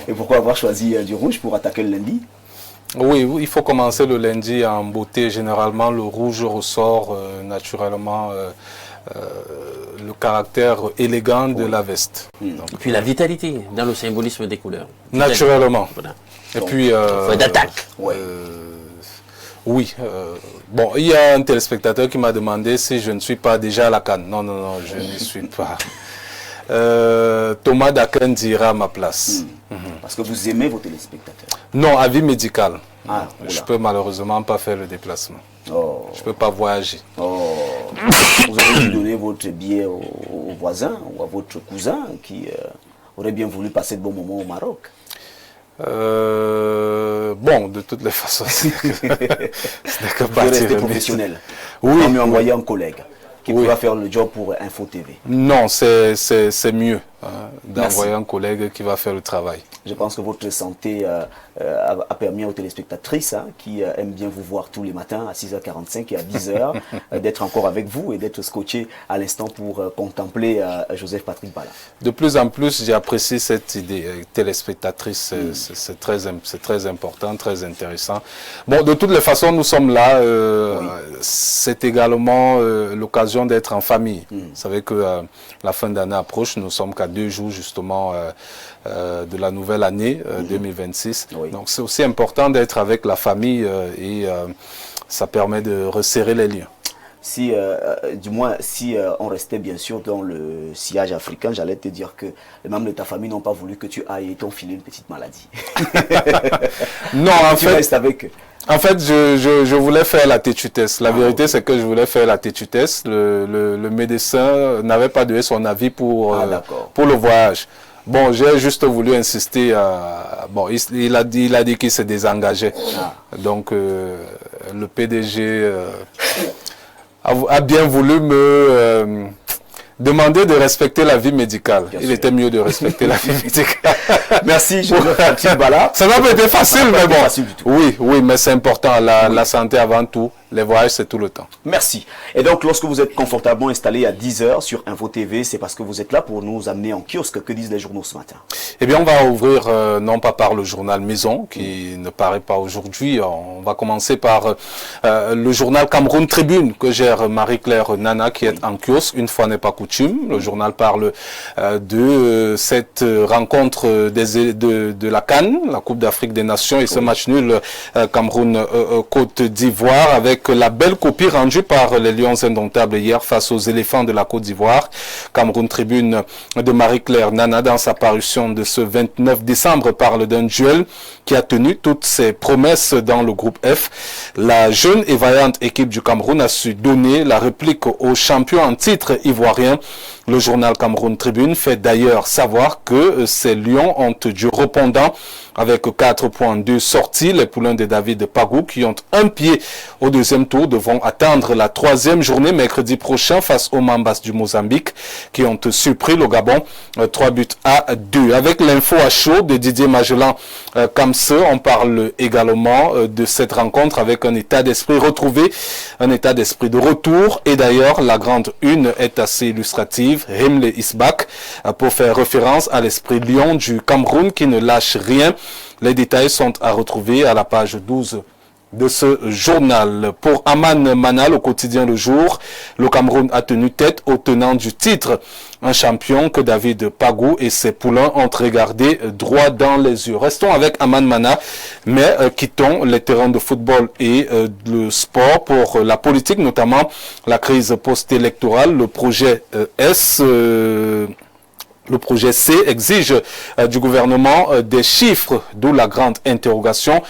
Et pourquoi avoir choisi du rouge pour attaquer le lundi? Oui, il faut commencer le lundi en beauté. Généralement, le rouge ressort naturellement le caractère élégant de la veste. Donc, et puis la vitalité dans le symbolisme des couleurs. Naturellement. Voilà. Et puis... d'attaque. Oui. Bon, il y a un téléspectateur qui m'a demandé si je ne suis pas déjà à la CAN. Non, je n'y suis pas. Thomas Daken dira à ma place. Parce que vous aimez vos téléspectateurs? Non, avis médical. Je ne peux malheureusement pas faire le déplacement. Je ne peux pas voyager. Vous avez dû donner votre billet au voisin ou à votre cousin qui aurait bien voulu passer de bons moments au Maroc? Bon, de toutes les façons, ce n'est que vous restez professionnel. Oui. Vous lui envoyer un collègue qui pourra faire le job pour Info TV. Non, c'est mieux d'envoyer un collègue qui va faire le travail. Je pense que votre santé a permis aux téléspectatrices qui aiment bien vous voir tous les matins à 6h45 et à 10h d'être encore avec vous et d'être scotché à l'instant pour contempler Joseph Patrick Bala. De plus en plus, j'apprécie cette idée. Téléspectatrice, c'est très important, très intéressant. Bon, de toutes les façons, nous sommes là. C'est également l'occasion d'être en famille. Vous savez que la fin d'année approche. Nous sommes qu'à 2 jours justement de la nouvelle année 2026. Donc c'est aussi important d'être avec la famille et ça permet de resserrer les liens. Si, du moins, si on restait bien sûr dans le sillage africain, j'allais te dire que les membres de ta famille n'ont pas voulu que tu ailles et t'ont filé une petite maladie. Non, tu restes avec eux. En fait, je voulais faire la tétutesse. La vérité, c'est que je voulais faire la tétutesse. Le médecin n'avait pas donné son avis pour le voyage. Bon, j'ai juste voulu insister. Bon, il a dit qu'il se désengageait. Donc, le PDG a bien voulu me demander de respecter la vie médicale. Il était mieux de respecter la vie médicale. Merci, Joseph Patrick Bala. Ça n'a pas été facile, mais bon. Facile du tout. Oui, mais c'est important. La santé avant tout. Les voyages, c'est tout le temps. Merci. Et donc, lorsque vous êtes confortablement installé à 10h sur Info TV, c'est parce que vous êtes là pour nous amener en kiosque. Que disent les journaux ce matin? Eh bien, on va ouvrir, non pas par le journal Maison, qui ne paraît pas aujourd'hui. On va commencer par le journal Cameroun Tribune, que gère Marie-Claire Nana, qui est en kiosque. Une fois n'est pas coutume. Le journal parle de cette rencontre de la CAN, la Coupe d'Afrique des Nations, et ce match nul Cameroun-Côte d'Ivoire, avec la belle copie rendue par les Lions indomptables hier face aux éléphants de la Côte d'Ivoire. Cameroun Tribune de Marie-Claire Nana, dans sa parution de ce 29 décembre, parle d'un duel qui a tenu toutes ses promesses dans le groupe F. La jeune et vaillante équipe du Cameroun a su donner la réplique aux champions en titre ivoiriens. Le journal Cameroun Tribune fait d'ailleurs savoir que ces Lions ont du répondant avec 4 points de sortie. Les poulains de David Pagou, qui ont un pied au deuxième tour, devront attendre la 3e journée mercredi prochain face aux Mambas du Mozambique, qui ont surpris le Gabon 3-2. Avec l'info à chaud de Didier Magellan Kamse, on parle également de cette rencontre avec un état d'esprit retrouvé, un état d'esprit de retour. Et d'ailleurs, la grande une est assez illustrative. Rimle Isbak, pour faire référence à l'esprit lion du Cameroun qui ne lâche rien. Les détails sont à retrouver à la page 12 de ce journal. Pour Aman Manal, au quotidien Le Jour, le Cameroun a tenu tête au tenant du titre. Un champion que David Pagou et ses poulains ont regardé droit dans les yeux. Restons avec Aman Mana, mais quittons les terrains de football et le sport pour la politique, notamment la crise post-électorale. Le projet le projet C exige du gouvernement des chiffres, d'où la grande interrogation.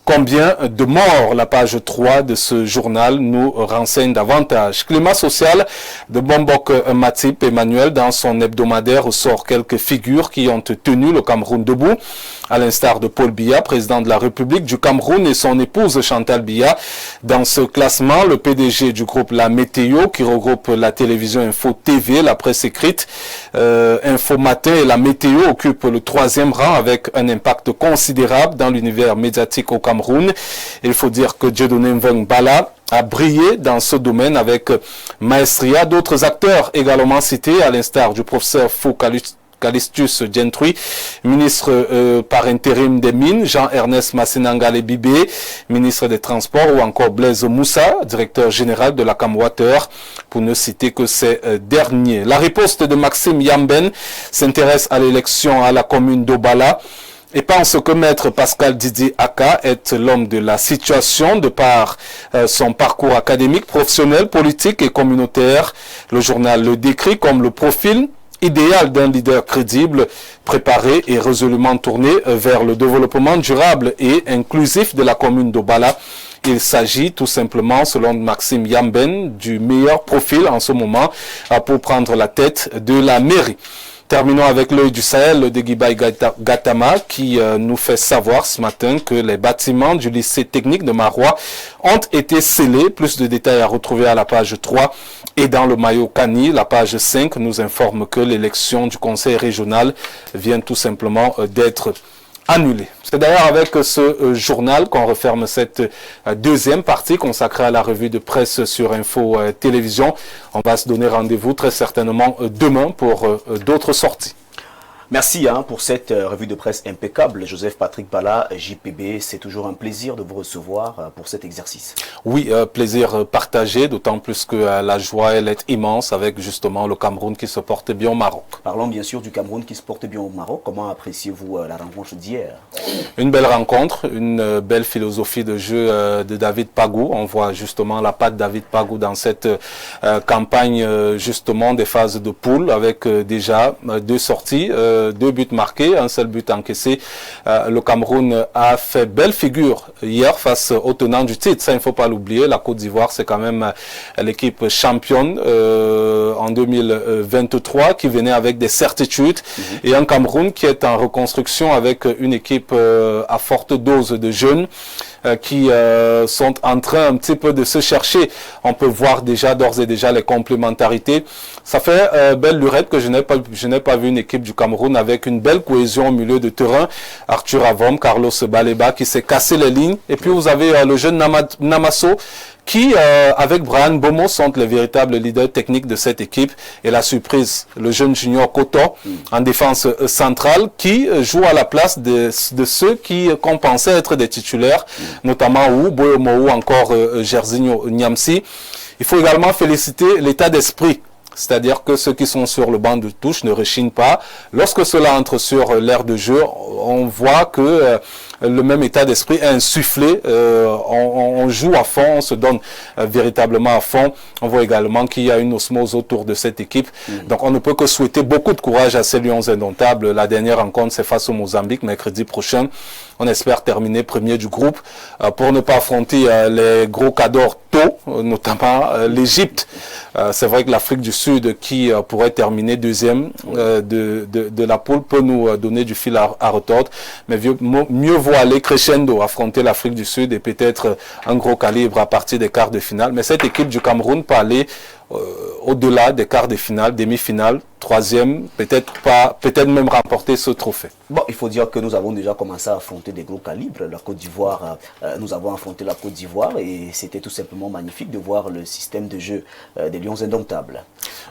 Combien de morts? La page 3 de ce journal nous renseigne davantage. Climat social de Bombok Matip Emmanuel, dans son hebdomadaire, ressort quelques figures qui ont tenu le Cameroun debout, à l'instar de Paul Biya, président de la République du Cameroun, et son épouse Chantal Biya. Dans ce classement, le PDG du groupe La Météo, qui regroupe la télévision Info TV, la presse écrite, Info Matin et la Météo, occupent le 3e rang avec un impact considérable dans l'univers médiatique au Cameroun. Il faut dire que Dieudonné Mveng Bala a brillé dans ce domaine avec maestria. D'autres acteurs également cités, à l'instar du professeur Foucault Calistus Gentry, ministre par intérim des Mines, Jean-Ernest Massenangale Bibé, ministre des Transports, ou encore Blaise Moussa, directeur général de la Camwater, pour ne citer que ces derniers. La riposte de Maxime Yamben s'intéresse à l'élection à la commune d'Obala et pense que maître Pascal Didier Aka est l'homme de la situation de par son parcours académique, professionnel, politique et communautaire. Le journal le décrit comme le profil idéal d'un leader crédible, préparé et résolument tourné vers le développement durable et inclusif de la commune d'Obala. Il s'agit tout simplement, selon Maxime Yamben, du meilleur profil en ce moment pour prendre la tête de la mairie. Terminons avec l'œil du Sahel de Guibaï Gatama qui nous fait savoir ce matin que les bâtiments du lycée technique de Marois ont été scellés. Plus de détails à retrouver à la page 3. Et dans le maillot Cani, la page 5 nous informe que l'élection du conseil régional vient tout simplement d'être annulée. C'est d'ailleurs avec ce journal qu'on referme cette deuxième partie consacrée à la revue de presse sur Info Télévision. On va se donner rendez-vous très certainement demain pour d'autres sorties. Merci pour cette revue de presse impeccable. Joseph Patrick Bala, JPB, c'est toujours un plaisir de vous recevoir pour cet exercice. Oui, plaisir partagé, d'autant plus que la joie elle est immense avec justement le Cameroun qui se porte bien au Maroc. Parlons bien sûr du Cameroun qui se porte bien au Maroc. Comment appréciez-vous la rencontre d'hier? Une belle rencontre, une belle philosophie de jeu de David Pagou. On voit justement la patte David Pagou dans cette campagne justement des phases de poule avec déjà 2 sorties. 2 buts marqués, un seul but encaissé. Le Cameroun a fait belle figure hier face au tenant du titre. Ça, il ne faut pas l'oublier. La Côte d'Ivoire, c'est quand même l'équipe championne en 2023 qui venait avec des certitudes. Et un Cameroun qui est en reconstruction avec une équipe à forte dose de jeunes qui sont en train un petit peu de se chercher. On peut voir déjà d'ores et déjà les complémentarités. Ça fait belle lurette que je n'ai pas vu une équipe du Cameroun avec une belle cohésion au milieu de terrain. Arthur Avom, Carlos Baleba qui s'est cassé les lignes. Et puis vous avez le jeune Namasso qui, avec Brian Bomo, sont les véritables leaders techniques de cette équipe. Et la surprise, le jeune junior Koto, en défense centrale, qui joue à la place de ceux qu'on pensait être des titulaires, notamment Boyomo ou encore Jerzinho Niamsi. Il faut également féliciter l'état d'esprit. C'est-à-dire que ceux qui sont sur le banc de touche ne rechignent pas. Lorsque cela entre sur l'aire de jeu, on voit que le même état d'esprit est insufflé. On joue à fond, on se donne véritablement à fond. On voit également qu'il y a une osmose autour de cette équipe. Donc on ne peut que souhaiter beaucoup de courage à ces Lions indomptables. La dernière rencontre, c'est face au Mozambique, mercredi prochain. On espère terminer premier du groupe pour ne pas affronter les gros cadors tôt, notamment l'Égypte. C'est vrai que l'Afrique du Sud, qui pourrait terminer deuxième de la poule, peut nous donner du fil à retordre. Mais mieux vaut aller crescendo, affronter l'Afrique du Sud et peut-être un gros calibre à partir des quarts de finale. Mais cette équipe du Cameroun peut aller au-delà des quarts de finale, demi-finale, troisième, peut-être même remporter ce trophée. Bon, il faut dire que nous avons déjà commencé à affronter des gros calibres. La Côte d'Ivoire, nous avons affronté la Côte d'Ivoire et c'était tout simplement magnifique de voir le système de jeu des Lions indomptables.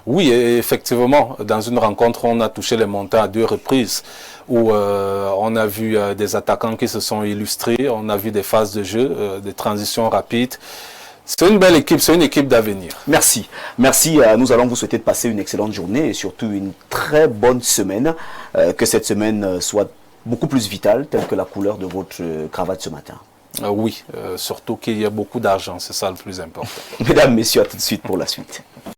Oui, et effectivement, dans une rencontre, on a touché les montants à 2 reprises où on a vu des attaquants qui se sont illustrés, on a vu des phases de jeu, des transitions rapides. C'est une belle équipe, c'est une équipe d'avenir. Merci. Merci. Nous allons vous souhaiter de passer une excellente journée et surtout une très bonne semaine. Que cette semaine soit beaucoup plus vitale, telle que la couleur de votre cravate ce matin. Oui, surtout qu'il y a beaucoup d'argent, c'est ça le plus important. Mesdames, messieurs, à tout de suite pour la suite.